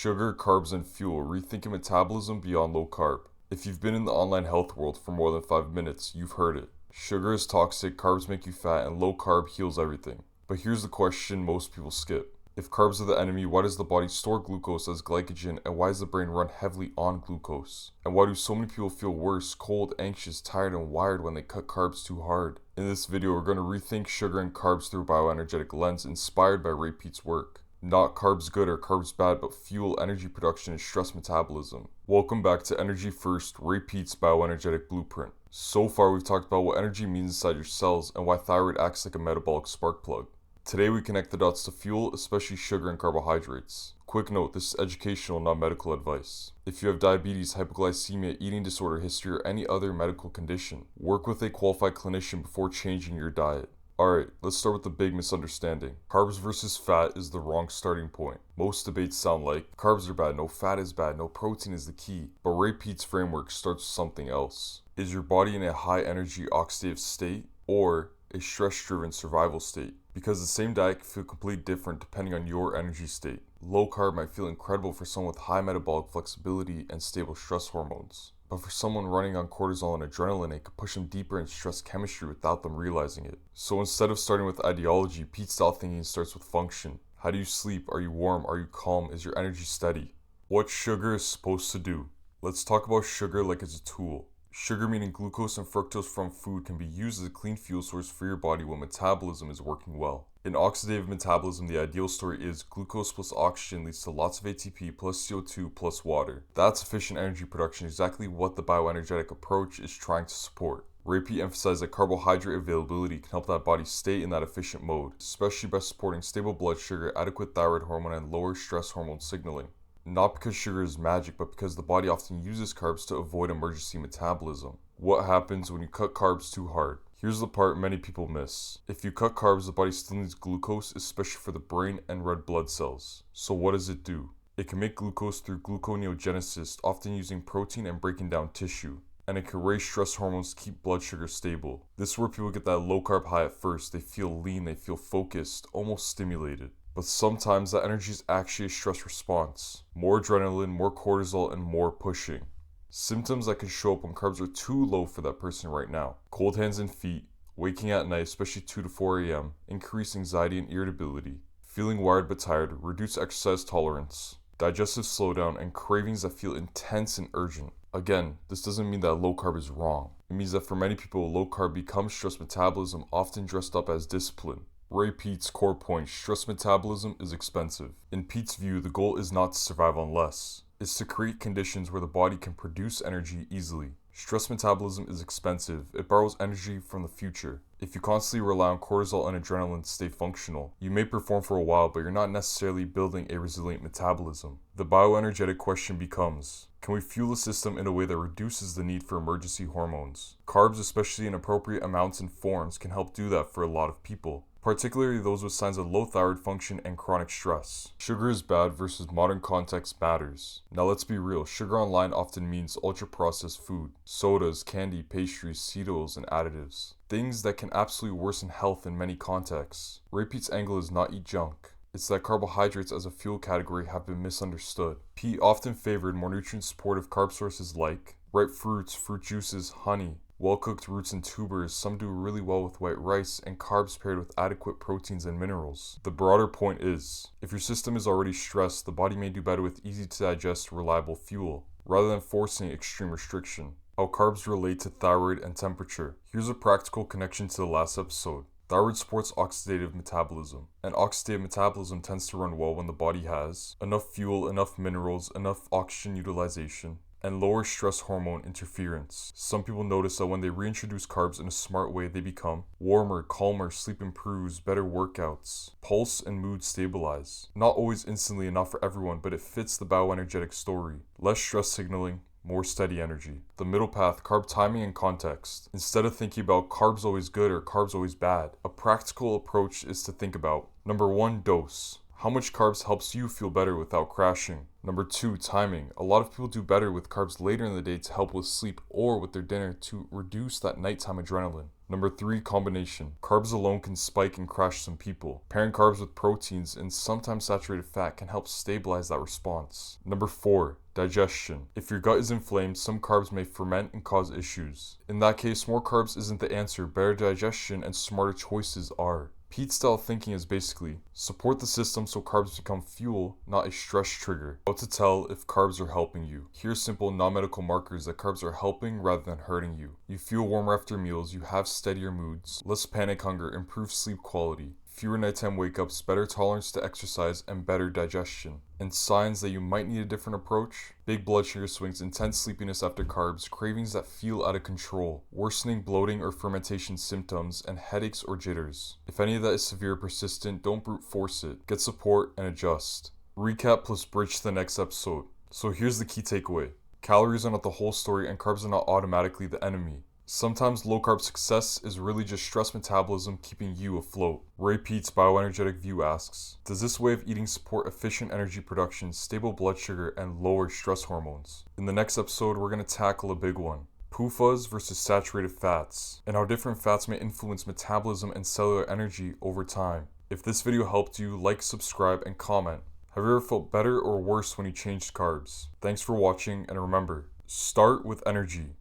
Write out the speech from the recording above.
Sugar, carbs, and fuel, rethinking metabolism beyond low carb. If you've been in the online health world for more than 5 minutes, you've heard it. Sugar is toxic, carbs make you fat, and low carb heals everything. But here's the question most people skip. If carbs are the enemy, why does the body store glucose as glycogen, and why does the brain run heavily on glucose? And why do so many people feel worse, cold, anxious, tired, and wired when they cut carbs too hard? In this video, we're going to rethink sugar and carbs through a bioenergetic lens inspired by Peat's work. Not carbs good or carbs bad, but fuel energy production and stress metabolism. Welcome back to Energy First, Peat's bioenergetic blueprint. So far, we've talked about what energy means inside your cells and why thyroid acts like a metabolic spark plug. Today, we connect the dots to fuel, especially sugar and carbohydrates. Quick note, this is educational, not medical advice. If you have diabetes, hypoglycemia, eating disorder history, or any other medical condition, work with a qualified clinician before changing your diet. Alright, let's start with the big misunderstanding. Carbs versus fat is the wrong starting point. Most debates sound like, carbs are bad, no fat is bad, no protein is the key. But Peat's framework starts with something else. Is your body in a high energy oxidative state, or a stress-driven survival state? Because the same diet can feel completely different depending on your energy state. Low carb might feel incredible for someone with high metabolic flexibility and stable stress hormones. But for someone running on cortisol and adrenaline, it could push them deeper in stress chemistry without them realizing it. So instead of starting with ideology, Peat-style thinking starts with function. How do you sleep? Are you warm? Are you calm? Is your energy steady? What sugar is supposed to do? Let's talk about sugar like it's a tool. Sugar, meaning glucose and fructose from food, can be used as a clean fuel source for your body when metabolism is working well. In oxidative metabolism, the ideal story is glucose plus oxygen leads to lots of ATP plus CO2 plus water. That's efficient energy production, exactly what the bioenergetic approach is trying to support. Peat emphasized that carbohydrate availability can help that body stay in that efficient mode, especially by supporting stable blood sugar, adequate thyroid hormone, and lower stress hormone signaling. Not because sugar is magic, but because the body often uses carbs to avoid emergency metabolism. What happens when you cut carbs too hard? Here's the part many people miss. If you cut carbs, the body still needs glucose, especially for the brain and red blood cells. So what does it do? It can make glucose through gluconeogenesis, often using protein and breaking down tissue. And it can raise stress hormones to keep blood sugar stable. This is where people get that low carb high at first. They feel lean, they feel focused, almost stimulated. But sometimes that energy is actually a stress response. More adrenaline, more cortisol, and more pushing. Symptoms that can show up when carbs are too low for that person right now. Cold hands and feet, waking at night, especially 2 to 4 a.m., increased anxiety and irritability, feeling wired but tired, reduced exercise tolerance, digestive slowdown, and cravings that feel intense and urgent. Again, this doesn't mean that low carb is wrong. It means that for many people, low carb becomes stress metabolism, often dressed up as discipline. Peat's core point, stress metabolism is expensive. In Peat's view, the goal is not to survive on less. It's to create conditions where the body can produce energy easily. Stress metabolism is expensive. It borrows energy from the future. If you constantly rely on cortisol and adrenaline to stay functional, you may perform for a while, but you're not necessarily building a resilient metabolism. The bioenergetic question becomes, can we fuel the system in a way that reduces the need for emergency hormones? Carbs, especially in appropriate amounts and forms, can help do that for a lot of people, particularly those with signs of low thyroid function and chronic stress. Sugar is bad versus modern context matters. Now let's be real, sugar online often means ultra-processed food, sodas, candy, pastries, cereals, and additives. Things that can absolutely worsen health in many contexts. Peat's angle is not eat junk. It's that carbohydrates as a fuel category have been misunderstood. Peat often favored more nutrient-supportive carb sources like ripe fruits, fruit juices, honey, well-cooked roots and tubers. Some do really well with white rice, and carbs paired with adequate proteins and minerals. The broader point is, if your system is already stressed, the body may do better with easy-to-digest, reliable fuel, rather than forcing extreme restriction. How carbs relate to thyroid and temperature. Here's a practical connection to the last episode. Thyroid supports oxidative metabolism, and oxidative metabolism tends to run well when the body has enough fuel, enough minerals, enough oxygen utilization, and lower stress hormone interference. Some people notice that when they reintroduce carbs in a smart way, they become warmer, calmer, sleep improves, better workouts, pulse and mood stabilize. Not always instantly and not for everyone, but it fits the bioenergetic story. Less stress signaling, more steady energy. The middle path, carb timing and context. Instead of thinking about carbs always good or carbs always bad, a practical approach is to think about number 1, dose. How much carbs helps you feel better without crashing? Number 2, timing. A lot of people do better with carbs later in the day to help with sleep or with their dinner to reduce that nighttime adrenaline. Number 3, combination. Carbs alone can spike and crash some people. Pairing carbs with proteins and sometimes saturated fat can help stabilize that response. Number 4, digestion. If your gut is inflamed, some carbs may ferment and cause issues. In that case, more carbs isn't the answer, better digestion and smarter choices are. Peat style thinking is basically support the system so carbs become fuel, not a stress trigger. How to tell if carbs are helping you. Here's simple non-medical markers that carbs are helping rather than hurting you. You feel warmer after meals, you have steadier moods, less panic hunger, improved sleep quality, fewer nighttime wake-ups, better tolerance to exercise, and better digestion. And signs that you might need a different approach: big blood sugar swings, intense sleepiness after carbs, cravings that feel out of control, worsening bloating or fermentation symptoms, and headaches or jitters. If any of that is severe or persistent, don't brute force it. Get support and adjust. Recap plus bridge to the next episode. So here's the key takeaway. Calories are not the whole story and carbs are not automatically the enemy. Sometimes low-carb success is really just stress metabolism keeping you afloat. Ray Peat's bioenergetic view asks, does this way of eating support efficient energy production, stable blood sugar, and lower stress hormones? In the next episode, we're going to tackle a big one: PUFAs versus saturated fats, and how different fats may influence metabolism and cellular energy over time. If this video helped you, like, subscribe, and comment. Have you ever felt better or worse when you changed carbs? Thanks for watching, and remember, start with energy.